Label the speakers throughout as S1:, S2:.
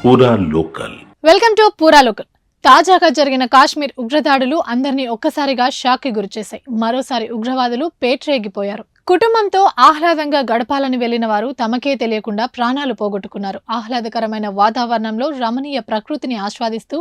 S1: పూరా local.
S2: Welcome to పూరా local. తాజాగా జరిగిన కాశ్మీర్ ఉగ్రదాడులు అందరినీ ఒక్కసారిగా షాక్ కి గురిచేశాయి. మరోసారి ఉగ్రవాదులు పేట్రేగిపోయారు. కుటుంబంతో ఆహ్లాదంగా గడపాలని వెళ్లిన వారు తమకే తెలియకుండా ప్రాణాలు పోగొట్టుకున్నారు. ఆహ్లాదకరమైన వాతావరణంలో రమణీయ ప్రకృతిని ఆస్వాదిస్తూ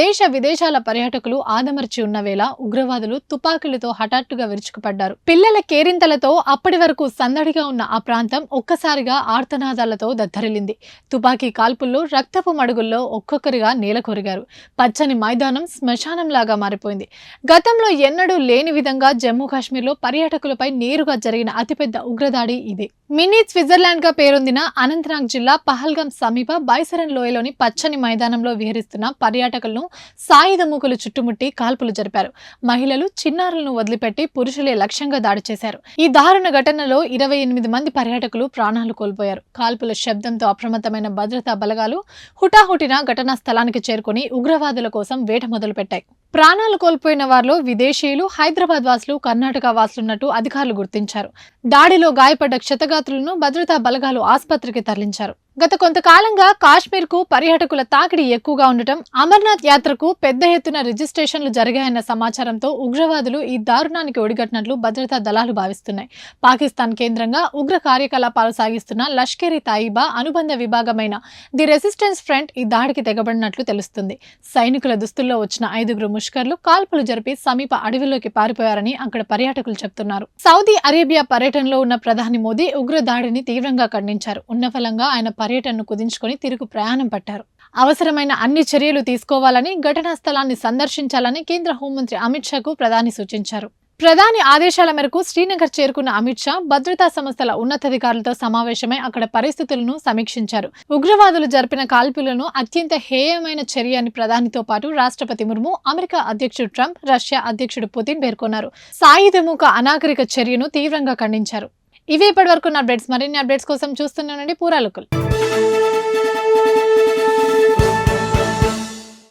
S2: దేశ విదేశాల పర్యాటకులు ఆదమర్చి ఉన్న వేళ ఉగ్రవాదులు తుపాకులతో హఠాత్తుగా విరుచుకుపడ్డారు. పిల్లల కేరింతలతో అప్పటి వరకు సందడిగా ఉన్న ఆ ప్రాంతం ఒక్కసారిగా ఆర్తనాదాలతో దద్దరిల్లింది. తుపాకీ కాల్పుల్లో రక్తపు మడుగుల్లో ఒక్కొక్కరిగా నేలకొరిగారు. పచ్చని మైదానం శ్మశానంలాగా మారిపోయింది. గతంలో ఎన్నడూ లేని విధంగా జమ్మూ కాశ్మీర్లో పర్యాటకులపై నేరుగా జరిగిన అతిపెద్ద ఉగ్రదాడి ఇదే. మినీ స్విట్జర్లాండ్ గా పేరొందిన అనంతనాగ్ జిల్లా పహల్గాం సమీప బైసరన్ లోయలోని పచ్చని మైదానంలో విహరిస్తున్న పర్యాటకులను సాయుధ మూకలు చుట్టుముట్టి కాల్పులు జరిపారు. మహిళలు, చిన్నారులను వదిలిపెట్టి పురుషులే లక్ష్యంగా దాడి చేశారు. ఈ దారుణ ఘటనలో 28 మంది పర్యాటకులు ప్రాణాలు కోల్పోయారు. కాల్పుల శబ్దంతో అప్రమత్తమైన భద్రతా బలగాలు హుటాహుటిన ఘటనా స్థలానికి చేరుకుని ఉగ్రవాదుల కోసం వేట మొదలుపెట్టాయి. ప్రాణాలు కోల్పోయిన వారిలో విదేశీయులు, హైదరాబాద్ వాసులు, కర్ణాటక వాసులున్నట్టు అధికారులు గుర్తించారు. దాడిలో గాయపడ్డ క్షతగాత్రులను భద్రతా బలగాలు ఆసుపత్రికి తరలించారు. గత కొంతకాలంగా కాశ్మీర్ కు పర్యాటకుల తాకిడి ఎక్కువగా ఉండటం, అమర్నాథ్ యాత్రకు పెద్ద ఎత్తున రిజిస్ట్రేషన్లు జరిగాయన్న సమాచారంతో ఉగ్రవాదులు ఈ దారుణానికి ఒడిగట్టినట్లు భద్రతా దళాలు భావిస్తున్నాయి. పాకిస్తాన్ కేంద్రంగా ఉగ్ర కార్యకలాపాలు సాగిస్తున్న లష్కర్-ఇ తయిబా అనుబంధ విభాగమైన ది రెసిస్టెన్స్ ఫ్రంట్ ఈ దాడికి తెగబడినట్లు తెలుస్తుంది. సైనికుల దుస్తుల్లో వచ్చిన 5 ముష్కర్లు కాల్పులు జరిపి సమీప అడవిలోకి పారిపోయారని అక్కడ పర్యాటకులు చెబుతున్నారు. సౌదీ అరేబియా పర్యటనలో ఉన్న ప్రధాని మోదీ ఉగ్ర దాడిని తీవ్రంగా ఖండించారు. ఉన్నఫలంగా ఆయన పర్యటనను కుదించుకొని తిరుగు ప్రయాణం పట్టారు. అవసరమైన అన్ని చర్యలు తీసుకోవాలని, ఘటనా స్థలాన్ని సందర్శించాలని కేంద్ర హోంమంత్రి అమిత్ షాకు ప్రధాని సూచించారు. ప్రధాని ఆదేశాల మేరకు శ్రీనగర్ చేరుకున్న అమిత్ షా భద్రతా సంస్థల ఉన్నతాధికారులతో సమావేశమై అక్కడ పరిస్థితులను సమీక్షించారు. ఉగ్రవాదులు జరిపిన కాల్పులను అత్యంత హేయమైన చర్య అని ప్రధానితో పాటు రాష్ట్రపతి ముర్ము, అమెరికా అధ్యక్షుడు ట్రంప్, రష్యా అధ్యక్షుడు పుతిన్ పేర్కొన్నారు. సాయుధముఖ అనాగరిక చర్యను తీవ్రంగా ఖండించారు. ఇవే ఇప్పటి వరకు అప్డేట్స్. మరిన్ని అప్డేట్స్ కోసం చూస్తున్నానండి పూరా లోకల్.